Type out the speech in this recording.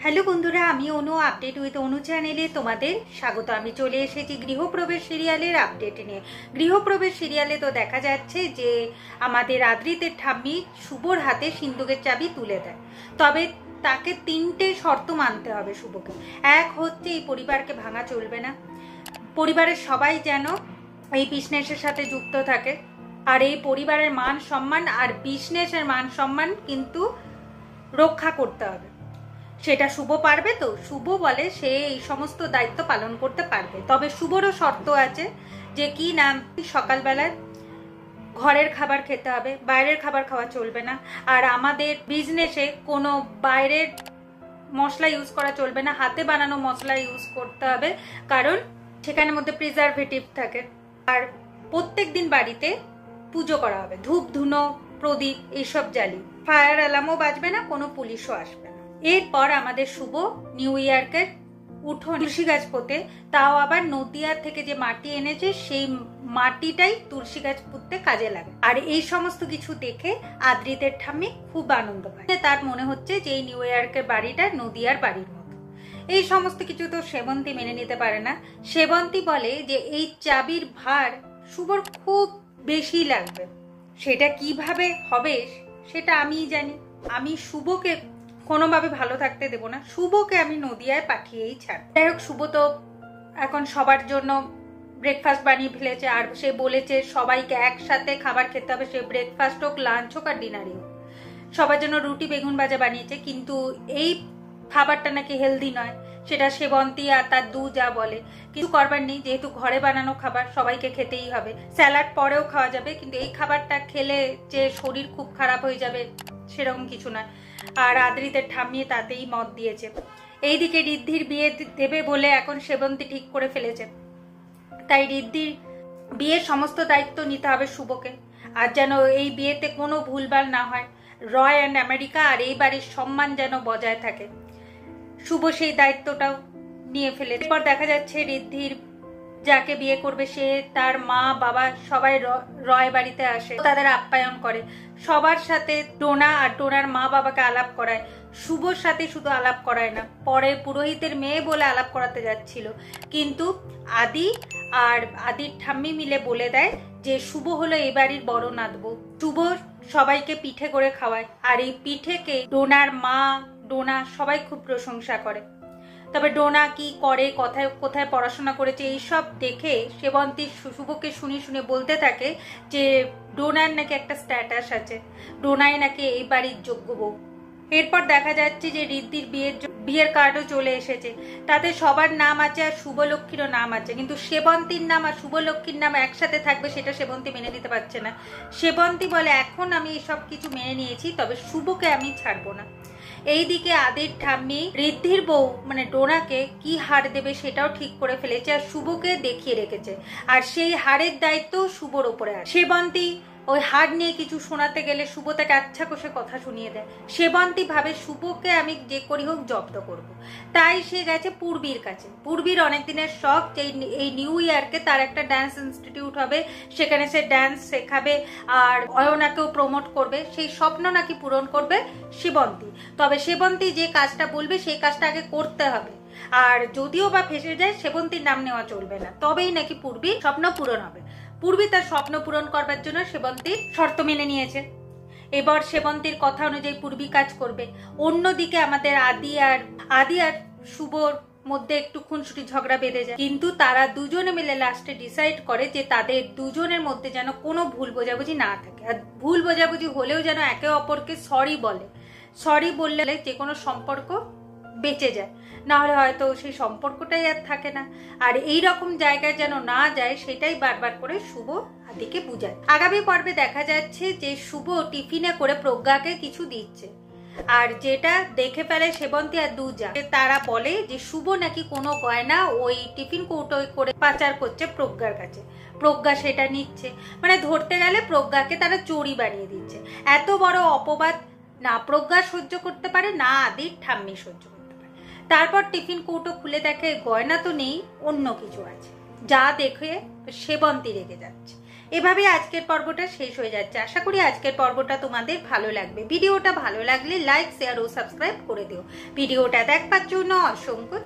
Hello বন্ধুরা, আমি অনু update with অনু চ্যানেলে তোমাদের স্বাগত। আমি চলে এসেছি গৃহপ্রবেশ সিরিয়ালের আপডেট নিয়ে। গৃহপ্রবেশ সিরিয়ালে তো দেখা যাচ্ছে যে আমাদের আদ্রিতের ঠাম্মি শুভর হাতে সিন্দুকের চাবি তুলে দেয়। তবে তাকে 3টে শর্ত মানতে হবে শুভকে। এক হচ্ছে এই পরিবারকে ভাঙা চলবে না, পরিবারের সবাই যেন এই বিজনেসের সাথে যুক্ত থাকে, আর এই পরিবারের মান সম্মান আর বিজনেসের মান সম্মান কিন্তু রক্ষা করতে হবে। সেটা শুভ পারবে তো? শুভ বলে সে এই সমস্ত দায়িত্ব পালন করতে পারবে। তবে শুভরও শর্ত আছে, যে কি নাম, সকালবেলায় ঘরের খাবার খেতে হবে, বাইরের খাবার খাওয়া চলবে না। আর আমাদের বিজনেসে কোনো বাইরের মশলা ইউজ করা চলবে না, হাতে বানানো মশলা ইউজ করতে হবে, কারণ সেখানের মধ্যে প্রিজারভেটিভ থাকে। আর প্রত্যেক দিন বাড়িতে পুজো করা হবে, ধূপ ধুনো প্রদীপ এইসব জ্বালি, ফায়ার অ্যালার্মও বাজবে না, কোনো পুলিশও আসবে না। এরপর আমাদের শুভ নিউ ইয়ারকে উঠোন তুলসী গাছ পোতে, তাও আবার নদিয়া থেকে যে মাটি এনেছে সেই মাটিটাই তুলসী গাছ পুঁততে কাজে লাগে। আর এই সমস্ত কিছু দেখে আদ্রিতের ঠাম্মি খুব আনন্দ পায়। তার মনে হচ্ছে যে এই নিউ ইয়ারকের বাড়িটা নদিয়ার বাড়ির মতো। এই সমস্ত কিছু তো সেবন্তী মেনে নিতে পারে না। সেবন্তী বলে যে এই চাবির ভার শুভর খুব বেশি লাগবে। সেটা কিভাবে হবে সেটা আমিই জানি। আমি শুভকে কোনোভাবে ভালো থাকতে দেব না, শুভকে আমি নদিয়ায় পাঠিয়েই ছাড়ব। যাই হোক, শুভ তো এখন সবার জন্য ব্রেকফাস্ট বানিয়ে ফেলেছে, আর সে বলেছে সবাইকে একসাথে খাবার খেতে হবে, সে ব্রেকফাস্ট হোক, লাঞ্চ হোক আর ডিনারই হোক, সবার জন্য রুটি বেগুন ভাজা বানিয়েছে। কিন্তু এই খাবারটা নাকি হেলদি নয়, সেটা সেবন্তী আর তার দু যা বলে। কিছু করবার নেই, যেহেতু ঘরে বানানো খাবার সবাইকে খেতেই হবে। স্যালাড পরেও খাওয়া যাবে, কিন্তু এই খাবারটা খেলে যে শরীর খুব খারাপ হয়ে যাবে সেরকম কিছু নয়। আর আদ্রিতের ঠাম্মি তাতেই মত দিয়েছে। এইদিকে ঋদ্ধির বিয়ে দেবে বলে এখন সেবন্তী ঠিক করে ফেলেছে, তাই ঋদ্ধির বিয়ের সমস্ত দায়িত্ব নিতে হবে শুভকে। আর যেন এই বিয়েতে কোনো ভুলভাল না হয়, রয় অ্যান্ড আমেরিকা আর এই বাড়ির সম্মান যেন বজায় থাকে, শুভ সেই দায়িত্বটাও নিয়ে ফেলে। এরপর দেখা যাচ্ছে ঋদ্ধির যাকে বিয়ে করবে সে, তার মা বাবা সবাই রয় বাড়িতে আসে, তাদের আপ্যায়ন করে, সবার সাথে টোনা আর টোনার মা বাবাকে আলাপ করায়। শুভর সাথে শুধু আলাপ করায় না, পরে পুরোহিতের মেয়ে বলে আলাপ করাতে যাচ্ছিল, কিন্তু আদি আর আদির ঠাম্মি মিলে বলে দেয় যে শুভ হলো এই বাড়ির বড় নাতবউ। শুভ সবাইকে পিঠে করে খাওয়ায়, আর এই পিঠেকে ডোনার মা, ডোনা সবাই খুব প্রশংসা করে। তবে ডোনা কি করে, কোথায় কোথায় পড়াশোনা করেছে, এইসব দেখে সেবন্তী শুভকে শুনে শুনে বলতে থাকে যে ডোনার নাকি একটা স্ট্যাটাস আছে, ডোনাই নাকি এই বাড়ির যোগ্য বউ। এরপর দেখা যাচ্ছে যে ঋদ্ধির বিয়ের কার্ডও চলে এসেছে, তাতে সবার নাম আছে আর শুভলক্ষ্মীরও নাম আছে, কিন্তু সেবন্তীর নাম আর শুভলক্ষ্মীর নাম একসাথে থাকবে সেটা সেবন্তী মেনে নিতে পারছে না। সেবন্তী বলে এখন আমি এসব কিছু মেনে নিয়েছি, তবে শুভকে আমি ছাড়বো না। এইদিকে আদির ঠাম্মি ঋদ্ধির বউ মানে ডোনাকে কি হার দেবে সেটাও ঠিক করে ফেলেছে, আর শুভকে দেখিয়ে রেখেছে, আর সেই হারের দায়িত্ব শুভর ওপরে আছে। সেবন্তী ওই হার নিয়ে কিছু শোনাতে গেলে শুভ তাকে আচ্ছা কষে কথা শুনিয়ে দেয়। সেবন্তী ভাবে শুভকে আমি যে করি হোক জব্দ করব, তাই সে গেছে পূর্বীর কাছে। পূর্বীর অনেকদিনের শখ যে এই নিউ ইয়ারকে তার একটা ডান্স ইনস্টিটিউট হবে, সেখানে সে ডান্স শেখাবে আর অয়নাকেও প্রমোট করবে, সেই স্বপ্ন নাকি পূরণ করবে সেবন্তী। তবে সেবন্তী যে কাজটা বলবে সেই কাজটা আগে করতে হবে, আর যদিও বা ফেসে যায় সেবন্তীর নাম নেওয়া চলবে না, তবেই নাকি পূর্বীর স্বপ্ন পূরণ হবে। পূর্বী তার স্বপ্ন পূরণ করবার জন্য সেবন্তীর শর্ত মেনে নিয়েছে। এবার সেবন্তীর কথা অনুযায়ী পূর্বী কাজ করবে। অন্যদিকে আমাদের আদি আর শুভর মধ্যে একটু খুনসুটি ঝগড়া বেঁধে যায়, কিন্তু তারা দুজনে মিলে লাস্টে ডিসাইড করে যে তাদের দুজনের মধ্যে যেন কোনো ভুল বোঝাবুঝি না থাকে, আর ভুল বোঝাবুঝি হলেও যেন একে অপরকে সরি বলে। সরি বললে যে কোনো সম্পর্ক বেঁচে যায়, না হলে হয়তো সেই সম্পর্কটাই আর থাকে না। আর এই রকম জায়গায় যেন না যায় সেটাই বারবার করে শুভ আদিকে বুঝায়। আগামী পর্বে দেখা যাচ্ছে যে শুভ টিফিনে করে প্রজ্ঞাকে কিছু দিচ্ছে, আর যেটা দেখে ফেলে সেবন্তী আর দুজা। তারা বলে যে শুভ নাকি কোনো গয়না ওই টিফিন কৌটোয় করে পাচার করছে প্রজ্ঞার কাছে, প্রজ্ঞা সেটা নিচ্ছে, মানে ধরতে গেলে প্রজ্ঞাকে তারা চোরি বানিয়ে দিচ্ছে। এত বড় অপবাদ না প্রজ্ঞা সহ্য করতে পারে, না আদির ঠাম্মি সহ্য করতে পারে। তারপর টিফিন কৌটো খুলে দেখে গয়না তো নেই, অন্য কিছু আছে, যা দেখে সেবন্তী রেগে যাচ্ছে। এভাবে আজকের পর্বটা শেষ হয়ে যাচ্ছে। আশা করি আজকের পর্বটা তোমাদের ভালো লাগবে। ভিডিওটা ভালো লাগলে লাইক, শেয়ার ও সাবস্ক্রাইব করে দিও। ভিডিওটা দেখবার জন্য অসংখ্য